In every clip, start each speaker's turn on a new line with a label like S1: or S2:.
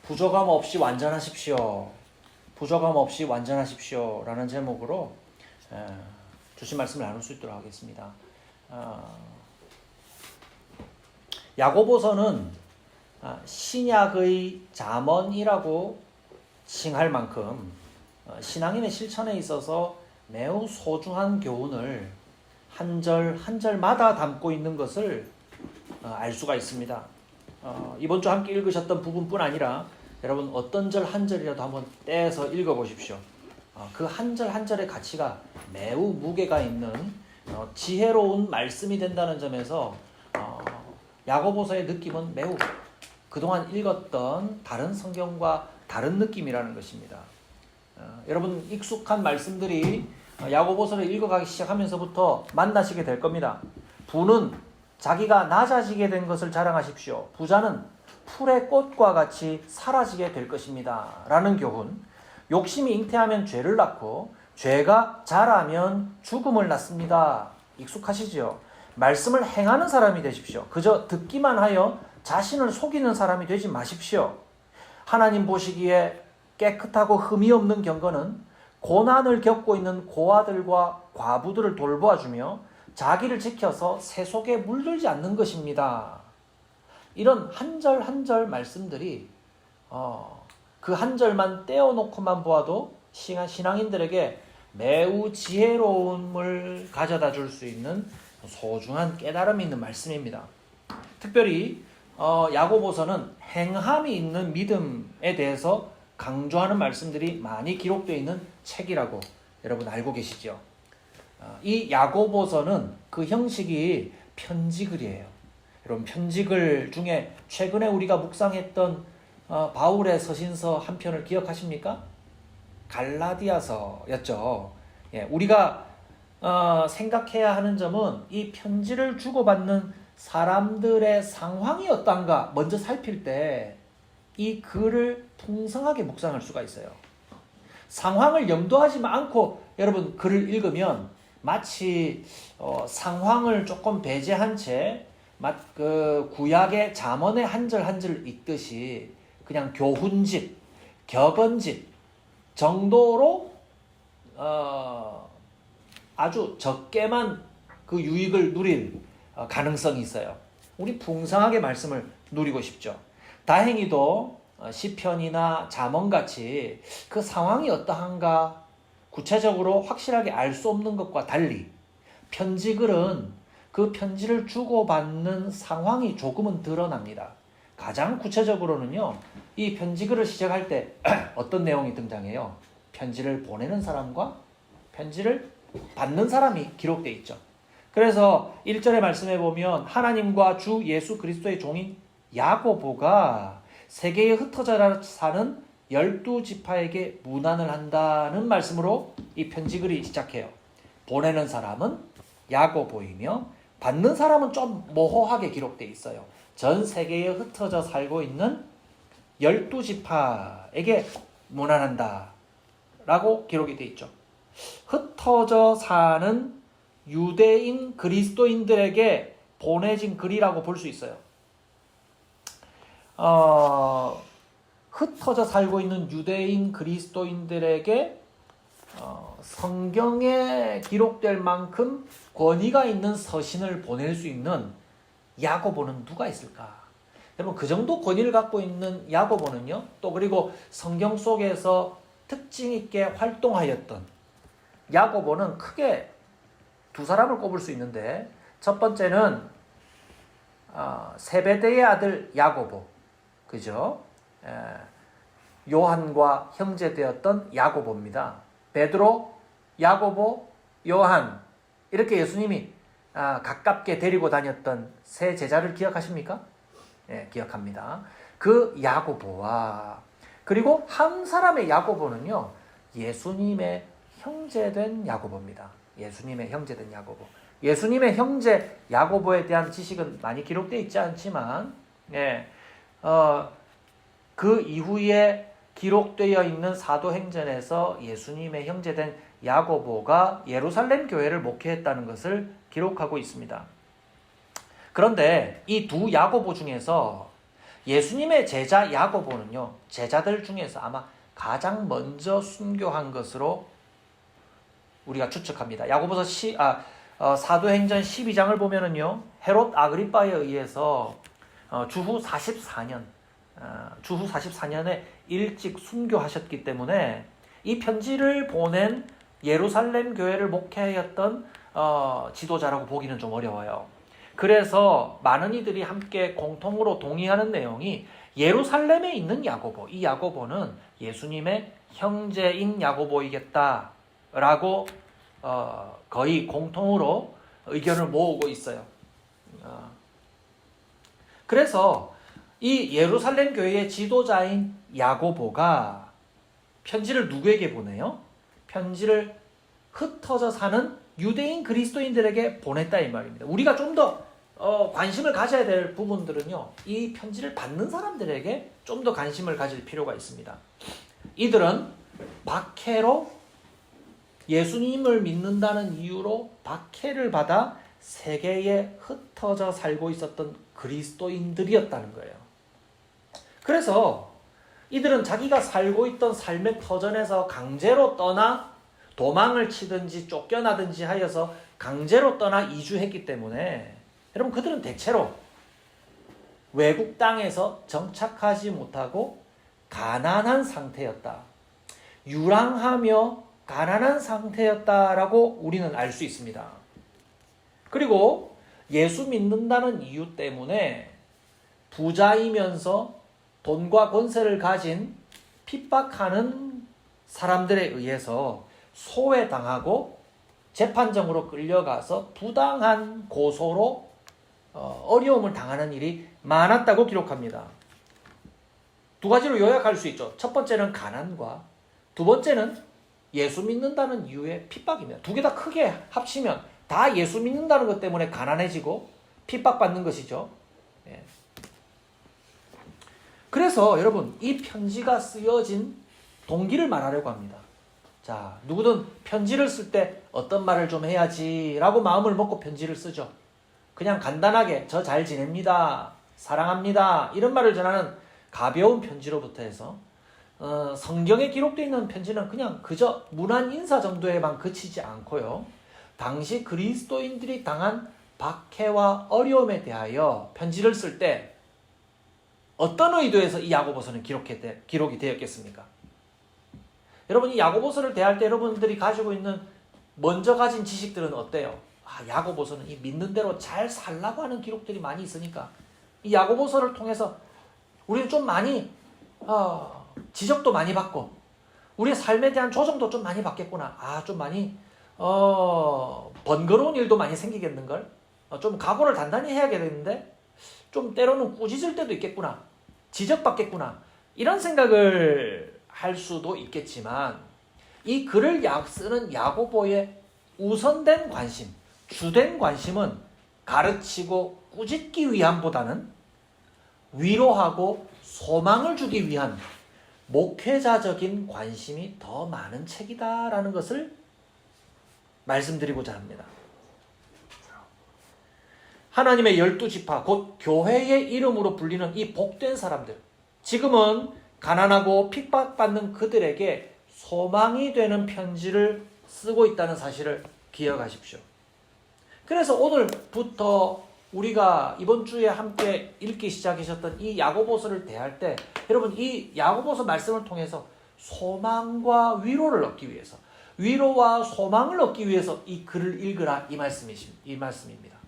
S1: 부족함 없이 완전하십시오. 부족함 없이 완전하십시오. 라는 제목으로 주신 말씀을 나눌 수 있도록 하겠습니다. 야고보서는 신약의 잠언이라고 칭할 만큼 신앙인의 실천에 있어서 매우 소중한 교훈을 한 절 한 절마다 담고 있는 것을 알 수가 있습니다. 이번 주 함께 읽으셨던 부분뿐 아니라 여러분 어떤 절 한 절이라도 한번 떼서 읽어보십시오. 그 한 절 한 절의 가치가 매우 무게가 있는 지혜로운 말씀이 된다는 점에서 야고보서의 느낌은 매우 그동안 읽었던 다른 성경과 다른 느낌이라는 것입니다. 여러분 익숙한 말씀들이 야고보서를 읽어가기 시작하면서부터 만나시게 될 겁니다. 부는 자기가 낮아지게 된 것을 자랑하십시오. 부자는 풀의 꽃과 같이 사라지게 될 것입니다. 라는 교훈. 욕심이 잉태하면 죄를 낳고 죄가 자라면 죽음을 낳습니다. 익숙하시죠? 말씀을 행하는 사람이 되십시오. 그저 듣기만 하여 자신을 속이는 사람이 되지 마십시오. 하나님 보시기에 깨끗하고 흠이 없는 경건은 고난을 겪고 있는 고아들과 과부들을 돌보아주며 자기를 지켜서 새 속에 물들지 않는 것입니다. 이런 한 절 한 절 말씀들이 그 한 절만 떼어놓고만 보아도 신앙인들에게 매우 지혜로움을 가져다 줄 수 있는 소중한 깨달음이 있는 말씀입니다. 특별히 야고보서는 행함이 있는 믿음에 대해서 강조하는 말씀들이 많이 기록되어 있는 책이라고 여러분 알고 계시죠? 이 야고보서는 그 형식이 편지글이에요. 여러분 편지글 중에 최근에 우리가 묵상했던 바울의 서신서 한 편을 기억하십니까? 갈라디아서였죠. 우리가 생각해야 하는 점은 이 편지를 주고받는 사람들의 상황이 어떤가 먼저 살필 때 이 글을 풍성하게 묵상할 수가 있어요. 상황을 염두하지 않고 여러분 글을 읽으면 마치 상황을 조금 배제한 채 그 구약의 잠언의 한 절 한 절 읽듯이 그냥 교훈집, 격언집 정도로 아주 적게만 그 유익을 누릴 가능성이 있어요. 우리 풍성하게 말씀을 누리고 싶죠. 다행히도 시편이나 잠언같이 그 상황이 어떠한가 구체적으로 확실하게 알 수 없는 것과 달리 편지글은 그 편지를 주고받는 상황이 조금은 드러납니다. 가장 구체적으로는요, 이 편지글을 시작할 때 어떤 내용이 등장해요? 편지를 보내는 사람과 편지를 받는 사람이 기록되어 있죠. 그래서 1절의 말씀에 보면 하나님과 주 예수 그리스도의 종인 야고보가 세계에 흩어져 사는 12지파에게 문안을 한다는 말씀으로 이 편지글이 시작해요. 보내는 사람은 야고보이며 받는 사람은 좀 모호하게 기록되어 있어요. 전 세계에 흩어져 살고 있는 12지파에게 문안한다 라고 기록이 되어 있죠. 흩어져 사는 유대인 그리스도인들에게 보내진 글이라고 볼 수 있어요. 흩어져 살고 있는 유대인 그리스도인들에게 성경에 기록될 만큼 권위가 있는 서신을 보낼 수 있는 야고보는 누가 있을까? 여러분 그 정도 권위를 갖고 있는 야고보는요. 또 그리고 성경 속에서 특징 있게 활동하였던 야고보는 크게 두 사람을 꼽을 수 있는데 첫 번째는 세베대의 아들 야고보, 그죠? 요한과 형제되었던 야고보입니다. 베드로, 야고보, 요한 이렇게 예수님이 가깝게 데리고 다녔던 세 제자를 기억하십니까? 네, 기억합니다. 그 야고보와 그리고 한 사람의 야고보는요. 예수님의 형제된 야고보입니다. 예수님의 형제된 야고보. 예수님의 형제 야고보에 대한 지식은 많이 기록되어 있지 않지만 그 이후에 기록되어 있는 사도행전에서 예수님의 형제된 야고보가 예루살렘 교회를 목회했다는 것을 기록하고 있습니다. 그런데 이 두 야고보 중에서 예수님의 제자 야고보는요, 제자들 중에서 아마 가장 먼저 순교한 것으로 우리가 추측합니다. 야고보서 사도행전 12장을 보면은요, 헤롯 아그리빠에 의해서 주후 44년에 일찍 순교하셨기 때문에 이 편지를 보낸 예루살렘 교회를 목회하였던 지도자라고 보기는 좀 어려워요. 그래서 많은 이들이 함께 공통으로 동의하는 내용이 예루살렘에 있는 야고보, 이 야고보는 예수님의 형제인 야고보이겠다라고 거의 공통으로 의견을 모으고 있어요. 그래서 이 예루살렘 교회의 지도자인 야고보가 편지를 누구에게 보내요? 편지를 흩어져 사는 유대인 그리스도인들에게 보냈다 이 말입니다. 우리가 좀 더 관심을 가져야 될 부분들은요, 이 편지를 받는 사람들에게 좀 더 관심을 가질 필요가 있습니다. 이들은 박해로, 예수님을 믿는다는 이유로 박해를 받아 세계에 흩어져 살고 있었던 그리스도인들이었다는 거예요. 그래서 이들은 자기가 살고 있던 삶의 터전에서 강제로 떠나 도망을 치든지 쫓겨나든지 하여서 강제로 떠나 이주했기 때문에, 여러분, 그들은 대체로 외국 땅에서 정착하지 못하고 가난한 상태였다. 유랑하며 가난한 상태였다라고 우리는 알 수 있습니다. 그리고 예수 믿는다는 이유 때문에 부자이면서 돈과 권세를 가진 핍박하는 사람들에 의해서 소외당하고 재판정으로 끌려가서 부당한 고소로 어려움을 당하는 일이 많았다고 기록합니다. 두 가지로 요약할 수 있죠. 첫 번째는 가난과 두 번째는 예수 믿는다는 이유의 핍박입니다. 두 개 다 크게 합치면 다 예수 믿는다는 것 때문에 가난해지고 핍박받는 것이죠. 예. 그래서 여러분, 이 편지가 쓰여진 동기를 말하려고 합니다. 자, 누구든 편지를 쓸 때 어떤 말을 좀 해야지 라고 마음을 먹고 편지를 쓰죠. 그냥 간단하게 저 잘 지냅니다, 사랑합니다, 이런 말을 전하는 가벼운 편지로부터 해서 성경에 기록되어 있는 편지는 그냥 그저 문안 인사 정도에만 그치지 않고요, 당시 그리스도인들이 당한 박해와 어려움에 대하여 편지를 쓸 때 어떤 의도에서 이 야고보서는 기록이 되었겠습니까? 여러분, 이 야고보서를 대할 때 여러분들이 가지고 있는 먼저 가진 지식들은 어때요? 야고보서는 이 믿는 대로 잘 살라고 하는 기록들이 많이 있으니까 이 야고보서를 통해서 우리는 좀 많이 지적도 많이 받고 우리의 삶에 대한 조정도 좀 많이 받겠구나. 좀 많이 번거로운 일도 많이 생기겠는걸. 좀 각오를 단단히 해야겠는데 좀 때로는 꾸짖을 때도 있겠구나. 지적받겠구나. 이런 생각을 할 수도 있겠지만, 이 글을 쓰는 야고보의 우선된 관심, 주된 관심은 가르치고 꾸짖기 위함보다는 위로하고 소망을 주기 위한 목회자적인 관심이 더 많은 책이다라는 것을 말씀드리고자 합니다. 하나님의 12지파, 곧 교회의 이름으로 불리는 이 복된 사람들, 지금은 가난하고 핍박받는 그들에게 소망이 되는 편지를 쓰고 있다는 사실을 기억하십시오. 그래서 오늘부터 우리가 이번 주에 함께 읽기 시작하셨던 이 야고보서를 대할 때, 여러분, 이 야고보서 말씀을 통해서 소망과 위로를 얻기 위해서, 위로와 소망을 얻기 위해서 이 글을 읽으라, 이 말씀입니다.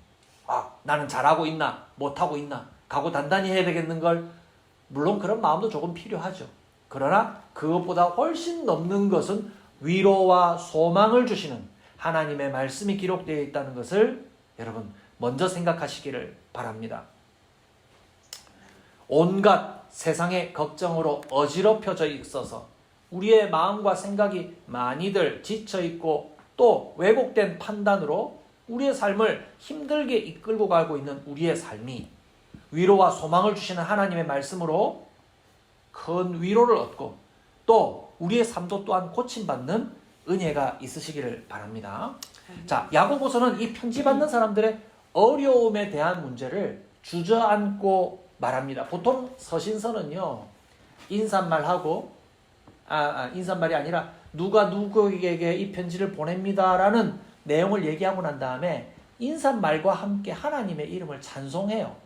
S1: 나는 잘하고 있나 못하고 있나 각오 단단히 해야 되겠는걸. 물론 그런 마음도 조금 필요하죠. 그러나 그것보다 훨씬 넘는 것은 위로와 소망을 주시는 하나님의 말씀이 기록되어 있다는 것을 여러분 먼저 생각하시기를 바랍니다. 온갖 세상의 걱정으로 어지럽혀져 있어서 우리의 마음과 생각이 많이들 지쳐있고 또 왜곡된 판단으로 우리의 삶을 힘들게 이끌고 가고 있는 우리의 삶이 위로와 소망을 주시는 하나님의 말씀으로 큰 위로를 얻고 또 우리의 삶도 또한 고침받는 은혜가 있으시기를 바랍니다. 자, 야고보서는 이 편지 받는 사람들의 어려움에 대한 문제를 주저앉고 말합니다. 보통 서신서는요, 인사말하고, 인사말이 아니라 누가 누구에게 이 편지를 보냅니다라는 내용을 얘기하고 난 다음에 인사말과 함께 하나님의 이름을 찬송해요.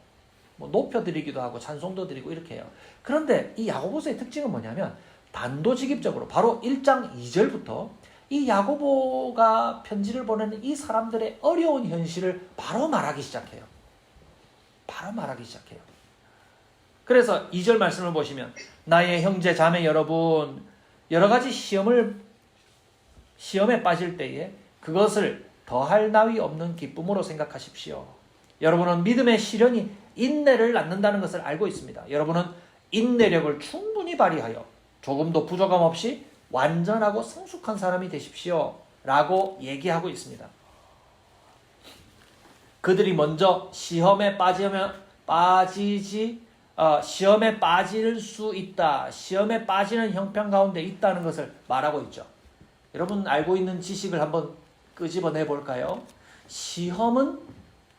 S1: 뭐 높여드리기도 하고 찬송도 드리고 이렇게 해요. 그런데 이 야고보서의 특징은 뭐냐면 단도직입적으로 바로 1장 2절부터 이 야고보가 편지를 보내는 이 사람들의 어려운 현실을 바로 말하기 시작해요. 바로 말하기 시작해요. 그래서 2절 말씀을 보시면 나의 형제 자매 여러분, 여러 가지 시험에 빠질 때에 그것을 더할 나위 없는 기쁨으로 생각하십시오. 여러분은 믿음의 시련이 인내를 낳는다는 것을 알고 있습니다. 여러분은 인내력을 충분히 발휘하여 조금도 부족함 없이 완전하고 성숙한 사람이 되십시오. 라고 얘기하고 있습니다. 그들이 먼저 시험에 빠질 수 있다. 시험에 빠지는 형편 가운데 있다는 것을 말하고 있죠. 여러분 알고 있는 지식을 한번 끄집어내 볼까요? 시험은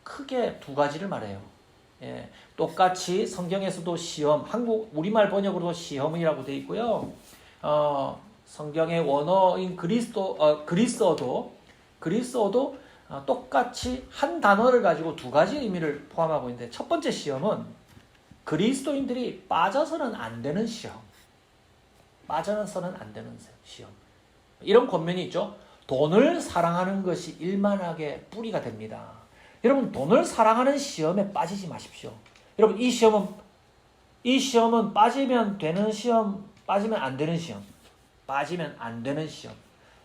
S1: 크게 두 가지를 말해요. 예, 똑같이 성경에서도 시험, 우리말 번역으로도 시험이라고 되어 있고요. 성경의 원어인 그리스어도 똑같이 한 단어를 가지고 두 가지 의미를 포함하고 있는데, 첫 번째 시험은 그리스도인들이 빠져서는 안 되는 시험. 빠져서는 안 되는 시험. 이런 권면이 있죠. 돈을 사랑하는 것이 일만하게 뿌리가 됩니다. 여러분, 돈을 사랑하는 시험에 빠지지 마십시오. 여러분, 이 시험은 빠지면 되는 시험, 빠지면 안 되는 시험. 빠지면 안 되는 시험.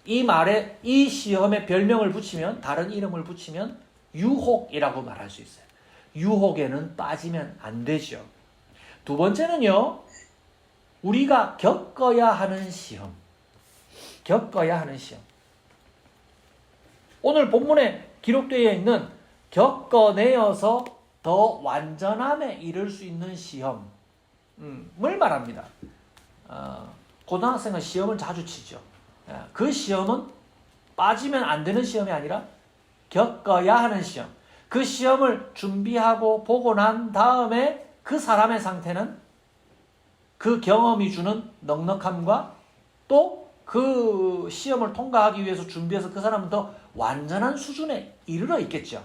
S1: 이 시험에 별명을 붙이면, 다른 이름을 붙이면 유혹이라고 말할 수 있어요. 유혹에는 빠지면 안 되죠. 두 번째는요, 우리가 겪어야 하는 시험. 겪어야 하는 시험. 오늘 본문에 기록되어 있는 겪어내어서 더 완전함에 이를 수 있는 시험을 말합니다. 고등학생은 시험을 자주 치죠. 그 시험은 빠지면 안 되는 시험이 아니라 겪어야 하는 시험. 그 시험을 준비하고 보고 난 다음에 그 사람의 상태는 그 경험이 주는 넉넉함과 또 그 시험을 통과하기 위해서 준비해서 그 사람은 더 완전한 수준에 이르러 있겠죠.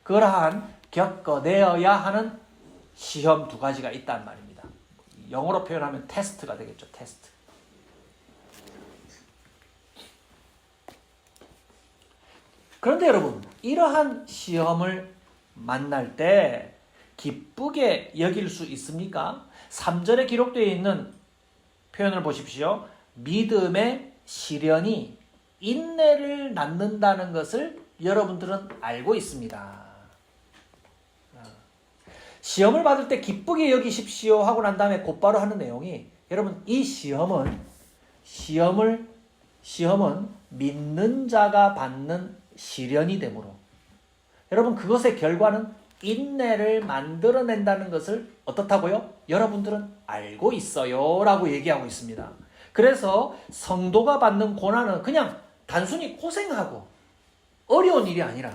S1: 그러한 겪어내어야 하는 시험 두 가지가 있단 말입니다. 영어로 표현하면 테스트가 되겠죠. 테스트. 그런데 여러분, 이러한 시험을 만날 때 기쁘게 여길 수 있습니까? 3절에 기록되어 있는 표현을 보십시오. 믿음의 시련이 인내를 낳는다는 것을 여러분들은 알고 있습니다. 시험을 받을 때 기쁘게 여기십시오 하고 난 다음에 곧바로 하는 내용이, 여러분, 이 시험은 믿는 자가 받는 시련이 되므로, 여러분, 그것의 결과는 인내를 만들어낸다는 것을 어떻다고요? 여러분들은 알고 있어요 라고 얘기하고 있습니다. 그래서 성도가 받는 고난은 그냥 단순히 고생하고 어려운 일이 아니라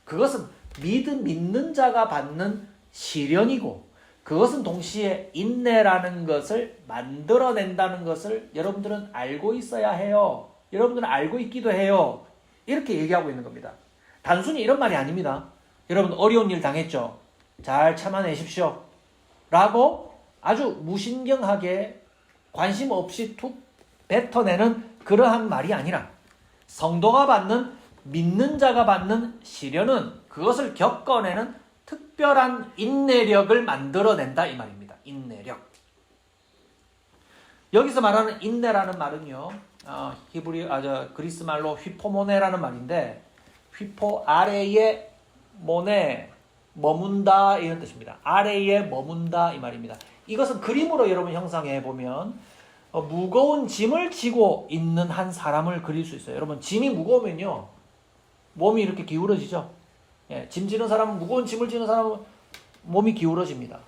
S1: 그것은 믿는 자가 받는 시련이고, 그것은 동시에 인내라는 것을 만들어낸다는 것을 여러분들은 알고 있어야 해요. 여러분들은 알고 있기도 해요. 이렇게 얘기하고 있는 겁니다. 단순히 이런 말이 아닙니다. 여러분, 어려운 일 당했죠? 잘 참아내십시오. 라고 아주 무신경하게 관심 없이 툭 뱉어내는 그러한 말이 아니라, 성도가 받는, 믿는 자가 받는 시련은 그것을 겪어내는 특별한 인내력을 만들어낸다 이 말입니다. 인내력. 여기서 말하는 인내라는 말은요, 그리스 말로 휘포모네라는 말인데, 휘포 아래에 모네, 머문다 이런 뜻입니다. 아래에 머문다 이 말입니다. 이것은 그림으로 여러분 형상해 보면 무거운 짐을 지고 있는 한 사람을 그릴 수 있어요. 여러분, 짐이 무거우면요, 몸이 이렇게 기울어지죠. 예, 짐 지는 사람은, 무거운 짐을 지는 사람은 몸이 기울어집니다.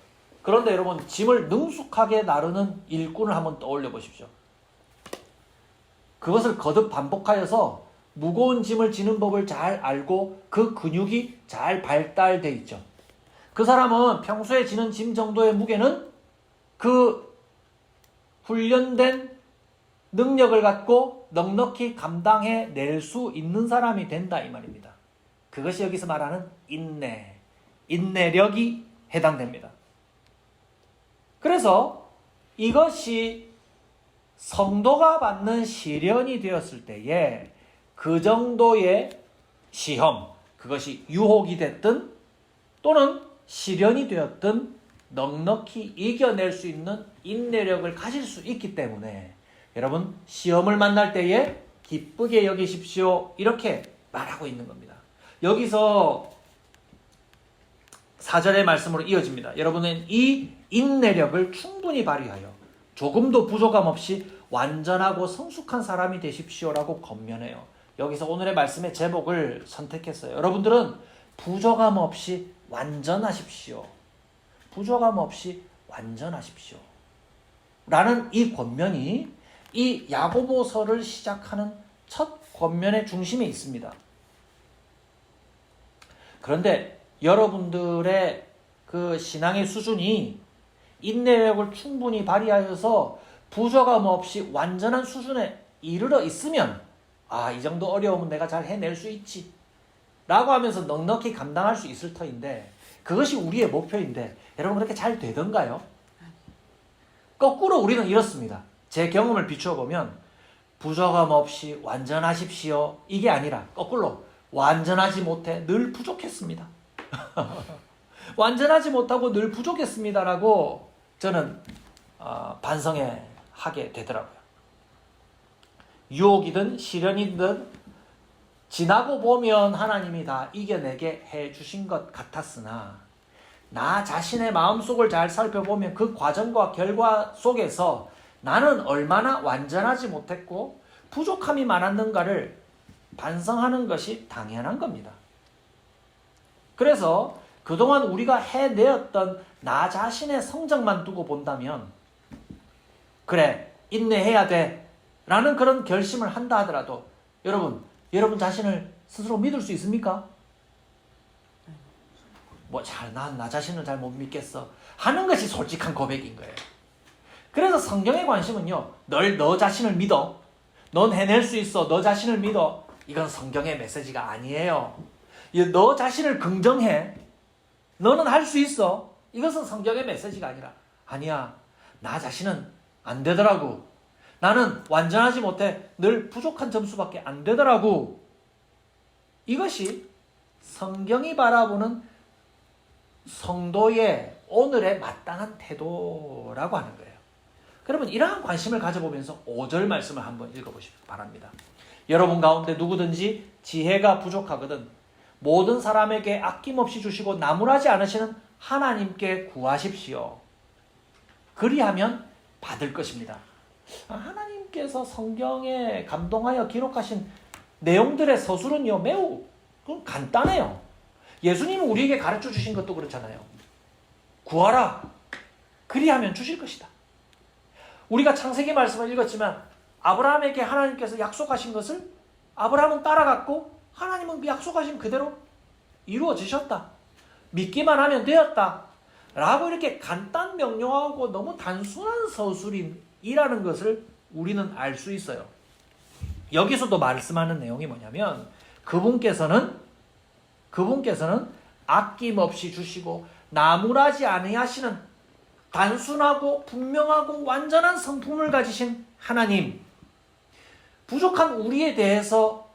S1: 그런데 여러분, 짐을 능숙하게 나르는 일꾼을 한번 떠올려 보십시오. 그것을 거듭 반복하여서 무거운 짐을 지는 법을 잘 알고 그 근육이 잘 발달돼 있죠. 그 사람은 평소에 지는 짐 정도의 무게는 그 훈련된 능력을 갖고 넉넉히 감당해 낼 수 있는 사람이 된다 이 말입니다. 그것이 여기서 말하는 인내력이 해당됩니다. 그래서 이것이 성도가 받는 시련이 되었을 때에 그 정도의 시험, 그것이 유혹이 됐든 또는 시련이 되었든 넉넉히 이겨낼 수 있는 인내력을 가질 수 있기 때문에 여러분 시험을 만날 때에 기쁘게 여기십시오 이렇게 말하고 있는 겁니다. 여기서 4절의 말씀으로 이어집니다. 여러분은 이 인내력을 충분히 발휘하여 조금도 부족함 없이 완전하고 성숙한 사람이 되십시오라고 권면해요. 여기서 오늘의 말씀의 제목을 선택했어요. 여러분들은 부족함 없이 완전하십시오. 부족함 없이 완전하십시오. 라는 이 권면이 이 야고보서를 시작하는 첫 권면의 중심에 있습니다. 그런데 여러분들의 그 신앙의 수준이 인내력을 충분히 발휘하여서 부족함 없이 완전한 수준에 이르러 있으면 이 정도 어려움은 내가 잘 해낼 수 있지 라고 하면서 넉넉히 감당할 수 있을 터인데 그것이 우리의 목표인데 여러분 그렇게 잘 되던가요? 거꾸로 우리는 이렇습니다. 제 경험을 비추어 보면 부족함 없이 완전하십시오 이게 아니라 거꾸로 완전하지 못해 늘 부족했습니다. 완전하지 못하고 늘 부족했습니다라고 저는 반성하게 되더라고요. 유혹이든 시련이든 지나고 보면 하나님이 다 이겨내게 해주신 것 같았으나 나 자신의 마음속을 잘 살펴보면 그 과정과 결과 속에서 나는 얼마나 완전하지 못했고 부족함이 많았는가를 반성하는 것이 당연한 겁니다. 그래서 그동안 우리가 해내었던 나 자신의 성적만 두고 본다면 그래 인내해야 돼 라는 그런 결심을 한다 하더라도 여러분 자신을 스스로 믿을 수 있습니까? 난 나 자신을 잘 못 믿겠어 하는 것이 솔직한 고백인 거예요. 그래서 성경의 관심은요, 너 자신을 믿어. 넌 해낼 수 있어. 너 자신을 믿어. 이건 성경의 메시지가 아니에요. 너 자신을 긍정해. 너는 할 수 있어. 이것은 성경의 메시지가 아니야. 나 자신은 안 되더라고. 나는 완전하지 못해. 늘 부족한 점수밖에 안 되더라고. 이것이 성경이 바라보는 성도의 오늘의 마땅한 태도라고 하는 거예요. 그러면 이러한 관심을 가져보면서 5절 말씀을 한번 읽어보시기 바랍니다. 여러분 가운데 누구든지 지혜가 부족하거든 모든 사람에게 아낌없이 주시고 나무라지 않으시는 하나님께 구하십시오. 그리하면 받을 것입니다. 하나님께서 성경에 감동하여 기록하신 내용들의 서술은요 매우 간단해요. 예수님은 우리에게 가르쳐 주신 것도 그렇잖아요. 구하라. 그리하면 주실 것이다. 우리가 창세기 말씀을 읽었지만 아브라함에게 하나님께서 약속하신 것을 아브라함은 따라갔고 하나님은 그 약속하신 그대로 이루어지셨다. 믿기만 하면 되었다. 라고 이렇게 간단 명료하고 너무 단순한 서술이라는 것을 우리는 알 수 있어요. 여기서도 말씀하는 내용이 뭐냐면 그분께서는 아낌없이 주시고 나무라지 아니하시는 단순하고 분명하고 완전한 성품을 가지신 하나님, 부족한 우리에 대해서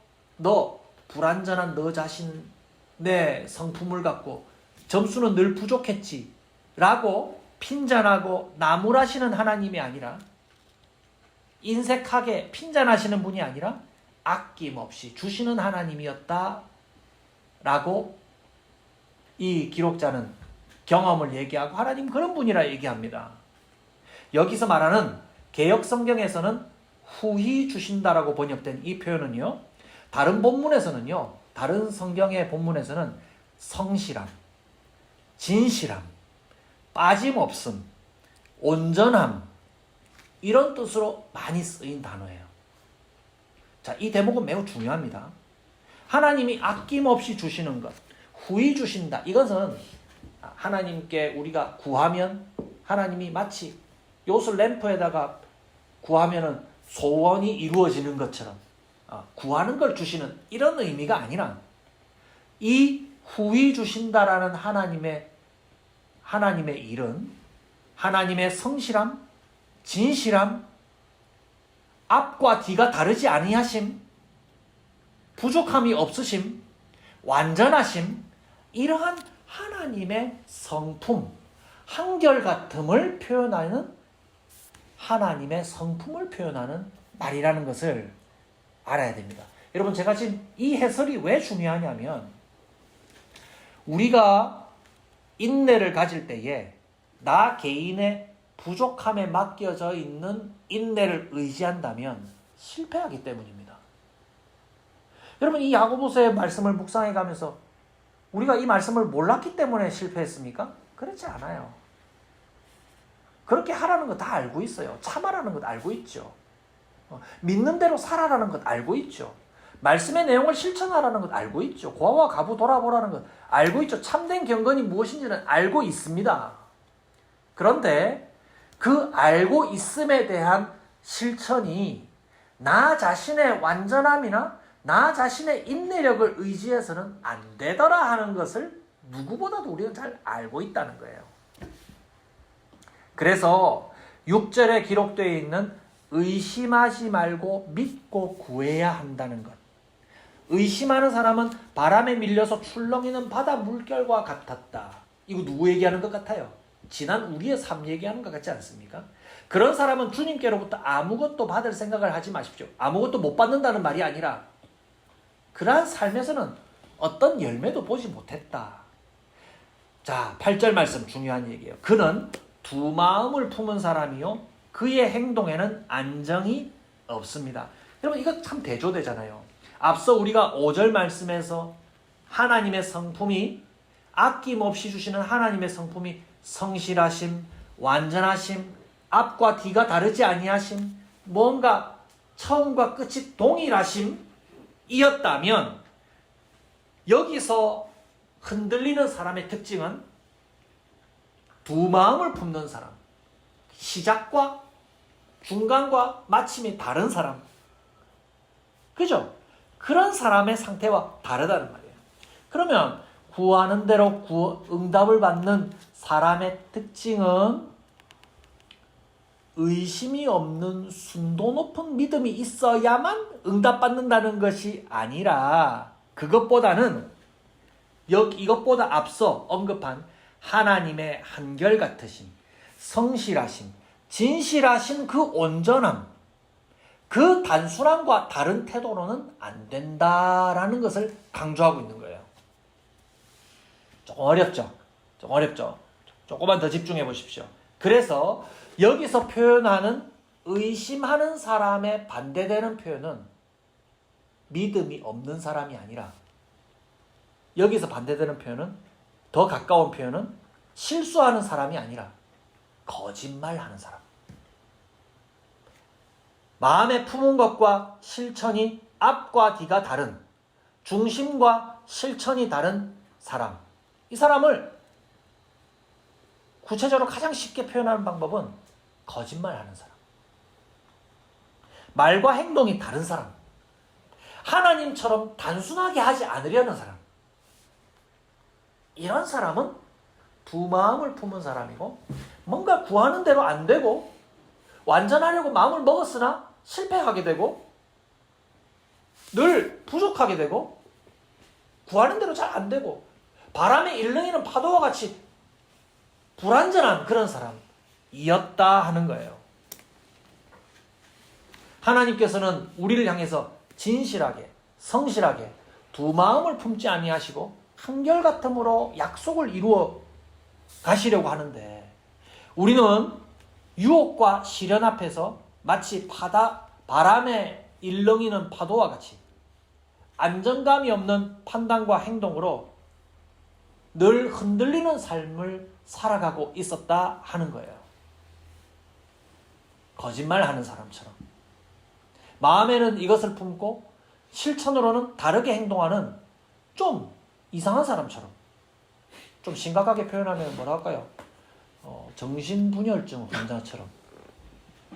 S1: 불완전한 너 자신의 성품을 갖고 점수는 늘 부족했지 라고 핀잔하고 나무라시는 하나님이 아니라 인색하게 핀잔하시는 분이 아니라 아낌없이 주시는 하나님이었다 라고 이 기록자는 경험을 얘기하고 하나님 그런 분이라 얘기합니다. 여기서 말하는 개역성경에서는 후히 주신다라고 번역된 이 표현은요, 다른 본문에서는요, 다른 성경의 본문에서는 성실함, 진실함, 빠짐없음, 온전함 이런 뜻으로 많이 쓰인 단어예요. 자, 이 대목은 매우 중요합니다. 하나님이 아낌없이 주시는 것, 후히 주신다. 이것은 하나님께 우리가 구하면 하나님이 마치 요술 램프에다가 구하면은 소원이 이루어지는 것처럼 구하는 걸 주시는 이런 의미가 아니라 이 후히 주신다라는 하나님의 일은 하나님의 성실함, 진실함, 앞과 뒤가 다르지 아니하심, 부족함이 없으심, 완전하심, 이러한 하나님의 성품, 한결같음을 표현하는 하나님의 성품을 표현하는 말이라는 것을 알아야 됩니다. 여러분, 제가 지금 이 해설이 왜 중요하냐면 우리가 인내를 가질 때에 나 개인의 부족함에 맡겨져 있는 인내를 의지한다면 실패하기 때문입니다. 여러분, 이 야고보서의 말씀을 묵상해 가면서 우리가 이 말씀을 몰랐기 때문에 실패했습니까? 그렇지 않아요. 그렇게 하라는 거 다 알고 있어요. 참아라는 것 알고 있죠. 믿는 대로 살아라는 것 알고 있죠. 말씀의 내용을 실천하라는 것 알고 있죠. 고아와 가부 돌아보라는 것 알고 있죠. 참된 경건이 무엇인지는 알고 있습니다. 그런데 그 알고 있음에 대한 실천이 나 자신의 완전함이나 나 자신의 인내력을 의지해서는 안 되더라 하는 것을 누구보다도 우리는 잘 알고 있다는 거예요. 그래서 6절에 기록되어 있는 의심하지 말고 믿고 구해야 한다는 것. 의심하는 사람은 바람에 밀려서 출렁이는 바다 물결과 같았다. 이거 누구 얘기하는 것 같아요? 지난 우리의 삶 얘기하는 것 같지 않습니까? 그런 사람은 주님께로부터 아무것도 받을 생각을 하지 마십시오. 아무것도 못 받는다는 말이 아니라 그러한 삶에서는 어떤 열매도 보지 못했다. 자, 8절 말씀 중요한 얘기예요. 그는 두 마음을 품은 사람이요 그의 행동에는 안정이 없습니다. 여러분, 이거 참 대조되잖아요. 앞서 우리가 5절 말씀에서 하나님의 성품이 아낌없이 주시는 하나님의 성품이 성실하심, 완전하심, 앞과 뒤가 다르지 아니하심, 뭔가 처음과 끝이 동일하심이었다면 여기서 흔들리는 사람의 특징은 두 마음을 품는 사람, 시작과 중간과 마침이 다른 사람, 그죠? 그런 사람의 상태와 다르다는 말이에요. 그러면 구하는 대로 응답을 받는 사람의 특징은 의심이 없는 순도 높은 믿음이 있어야만 응답받는다는 것이 아니라 그것보다는 이것보다 앞서 언급한 하나님의 한결같으심, 성실하심, 진실하신 그 온전함, 그 단순함과 다른 태도로는 안 된다라는 것을 강조하고 있는 거예요. 조금 어렵죠? 좀 어렵죠? 조금만 더 집중해 보십시오. 그래서 여기서 표현하는 의심하는 사람의 반대되는 표현은 믿음이 없는 사람이 아니라 여기서 반대되는 표현은 더 가까운 표현은 실수하는 사람이 아니라 거짓말하는 사람. 마음에 품은 것과 실천이 앞과 뒤가 다른, 중심과 실천이 다른 사람. 이 사람을 구체적으로 가장 쉽게 표현하는 방법은 거짓말하는 사람. 말과 행동이 다른 사람. 하나님처럼 단순하게 하지 않으려는 사람. 이런 사람은 두 마음을 품은 사람이고 뭔가 구하는 대로 안 되고 완전하려고 마음을 먹었으나 실패하게 되고 늘 부족하게 되고 구하는 대로 잘 안 되고 바람에 일렁이는 파도와 같이 불완전한 그런 사람이었다 하는 거예요. 하나님께서는 우리를 향해서 진실하게 성실하게 두 마음을 품지 아니하시고 한결같음으로 약속을 이루어 가시려고 하는데 우리는 유혹과 시련 앞에서 마치 바람에 일렁이는 파도와 같이 안정감이 없는 판단과 행동으로 늘 흔들리는 삶을 살아가고 있었다 하는 거예요. 거짓말하는 사람처럼 마음에는 이것을 품고 실천으로는 다르게 행동하는 좀 이상한 사람처럼 좀 심각하게 표현하면 뭐라 할까요? 정신분열증 환자처럼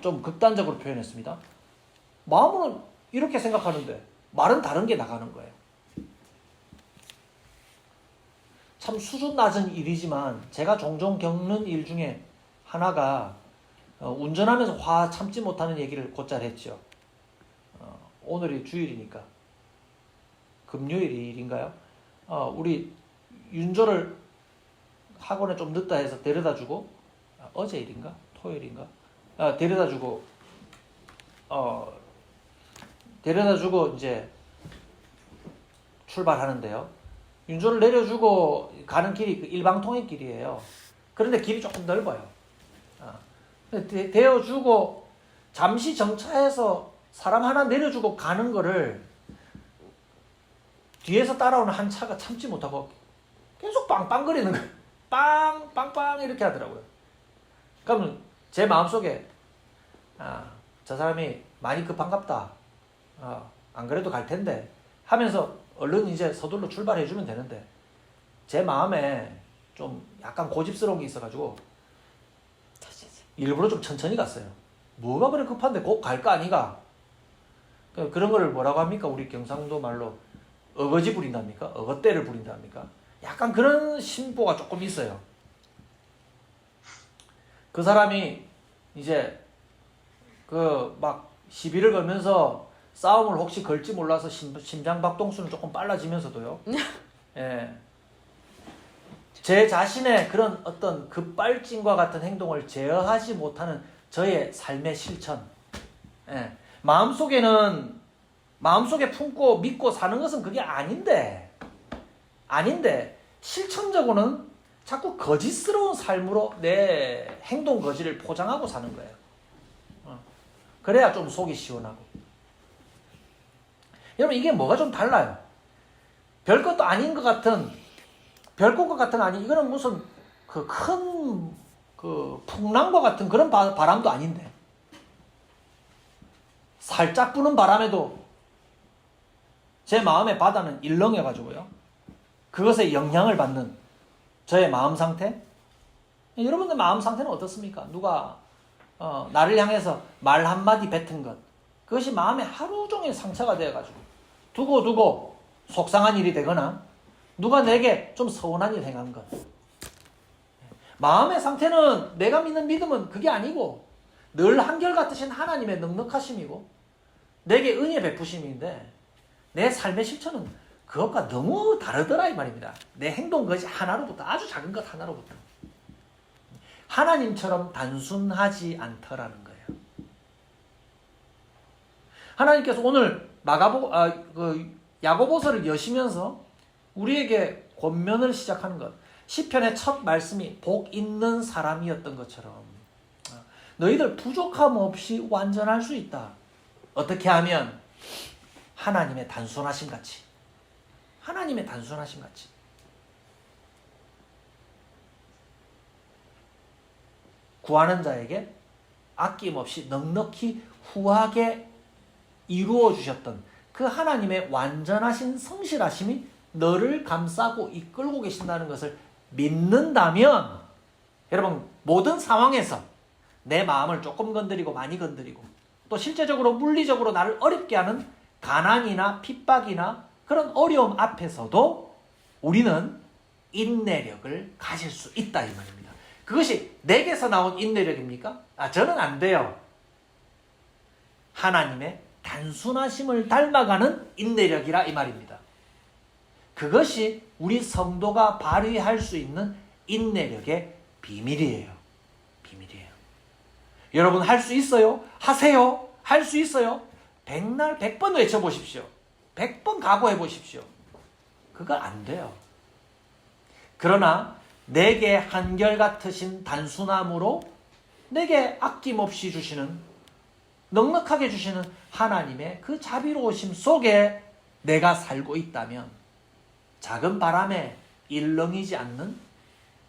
S1: 좀 극단적으로 표현했습니다. 마음으로는 이렇게 생각하는데 말은 다른 게 나가는 거예요. 참 수준 낮은 일이지만 제가 종종 겪는 일 중에 하나가 운전하면서 화 참지 못하는 얘기를 곧잘 했죠. 오늘이 주일이니까 금요일인가요? 우리 윤조를 학원에 좀 늦다 해서 데려다주고 어제 일인가? 토요일인가? 데려다주고 이제 출발하는데요. 윤조를 내려주고 가는 길이 그 일방통행길이에요. 그런데 길이 조금 넓어요. 대어주고 잠시 정차해서 사람 하나 내려주고 가는 거를 뒤에서 따라오는 한 차가 참지 못하고 계속 빵빵거리는 거예요. 빵빵빵 이렇게 하더라고요. 그러면 제 마음속에 저 사람이 많이 급한갑다. 안 그래도 갈 텐데 하면서 얼른 이제 서둘러 출발해주면 되는데 제 마음에 좀 약간 고집스러운 게 있어가지고 일부러 좀 천천히 갔어요. 뭐가 그래 급한데 곧 갈 거 아니가? 그런 거를 뭐라고 합니까? 우리 경상도 말로 어거지 부린답니까? 어거대를 부린답니까? 약간 그런 심보가 조금 있어요. 그 사람이 이제 그 막 시비를 걸면서 싸움을 혹시 걸지 몰라서 심장 박동수는 조금 빨라지면서도요. 예. 제 자신의 그런 어떤 급발진과 같은 행동을 제어하지 못하는 저의 삶의 실천. 예. 마음속에 품고 믿고 사는 것은 그게 아닌데 실천적으로는 자꾸 거짓스러운 삶으로 내 행동 거지를 포장하고 사는 거예요. 그래야 좀 속이 시원하고. 여러분 이게 뭐가 좀 달라요. 별것도 아닌 것 같은 별것과 같은 아니 이거는 무슨 그 큰 풍랑과 같은 그런 바람도 아닌데 살짝 부는 바람에도 제 마음의 바다는 일렁여가지고요. 그것에 영향을 받는 저의 마음 상태? 여러분들 마음 상태는 어떻습니까? 누가 나를 향해서 말 한마디 뱉은 것 그것이 마음에 하루 종일 상처가 되어가지고 두고 속상한 일이 되거나 누가 내게 좀 서운한 일 행한 것 마음의 상태는 내가 믿는 믿음은 그게 아니고 늘 한결같으신 하나님의 넉넉하심이고 내게 은혜 베푸심인데 내 삶의 실천은 그것과 너무 다르더라 이 말입니다. 내 행동 것이 하나로부터 아주 작은 것 하나로부터 하나님처럼 단순하지 않더라는 거예요. 하나님께서 오늘 야고보서를 여시면서 우리에게 권면을 시작하는 것 시편의 첫 말씀이 복 있는 사람이었던 것처럼 너희들 부족함 없이 완전할 수 있다. 어떻게 하면 하나님의 단순하심 같이 구하는 자에게 아낌없이 넉넉히 후하게 이루어 주셨던 그 하나님의 완전하신 성실하심이 너를 감싸고 이끌고 계신다는 것을 믿는다면 여러분 모든 상황에서 내 마음을 조금 건드리고 많이 건드리고 또 실제적으로 물리적으로 나를 어렵게 하는 가난이나 핍박이나 그런 어려움 앞에서도 우리는 인내력을 가질 수 있다 이 말입니다. 그것이 내게서 나온 인내력입니까? 저는 안 돼요. 하나님의 단순하심을 닮아가는 인내력이라 이 말입니다. 그것이 우리 성도가 발휘할 수 있는 인내력의 비밀이에요. 여러분 할 수 있어요? 하세요. 할 수 있어요? 100날 100번 외쳐보십시오. 100번 각오해 보십시오. 그거 안 돼요. 그러나 내게 한결같으신 단순함으로 내게 아낌없이 주시는 넉넉하게 주시는 하나님의 그 자비로우심 속에 내가 살고 있다면 작은 바람에 일렁이지 않는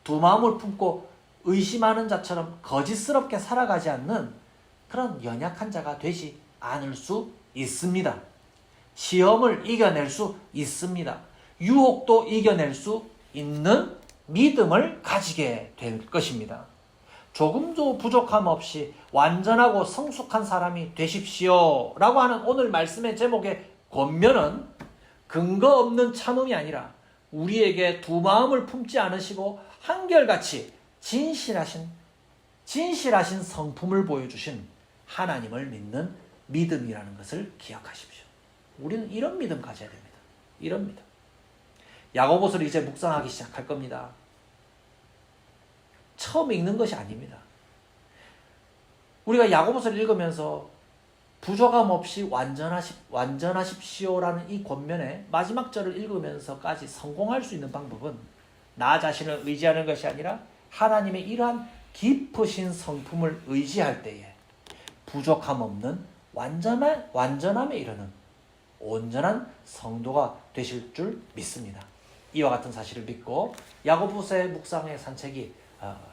S1: 두 마음을 품고 의심하는 자처럼 거짓스럽게 살아가지 않는 그런 연약한 자가 되지 않을 수 있습니다. 시험을 이겨낼 수 있습니다. 유혹도 이겨낼 수 있는 믿음을 가지게 될 것입니다. 조금도 부족함 없이 완전하고 성숙한 사람이 되십시오 라고 하는 오늘 말씀의 제목의 권면은 근거 없는 참음이 아니라 우리에게 두 마음을 품지 않으시고 한결같이 진실하신 성품을 보여주신 하나님을 믿는 믿음이라는 것을 기억하십시오. 우리는 이런 믿음 가져야 됩니다. 이런 믿음. 야고보서를 이제 묵상하기 시작할 겁니다. 처음 읽는 것이 아닙니다. 우리가 야고보서를 읽으면서 부족함 없이 완전하십시오라는 이 권면의 마지막 절을 읽으면서까지 성공할 수 있는 방법은 나 자신을 의지하는 것이 아니라 하나님의 이러한 깊으신 성품을 의지할 때에 부족함 없는 완전함에 이르는 온전한 성도가 되실 줄 믿습니다. 이와 같은 사실을 믿고 야고보서의 묵상의 산책이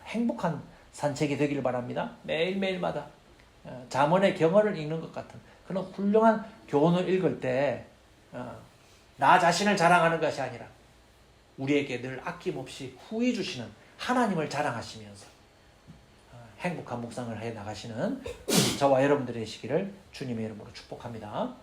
S1: 행복한 산책이 되길 바랍니다. 매일매일마다 잠언의 경어를 읽는 것 같은 그런 훌륭한 교훈을 읽을 때 나 자신을 자랑하는 것이 아니라 우리에게 늘 아낌없이 후히 주시는 하나님을 자랑하시면서 행복한 묵상을 해 나가시는 저와 여러분들의 시기를 주님의 이름으로 축복합니다.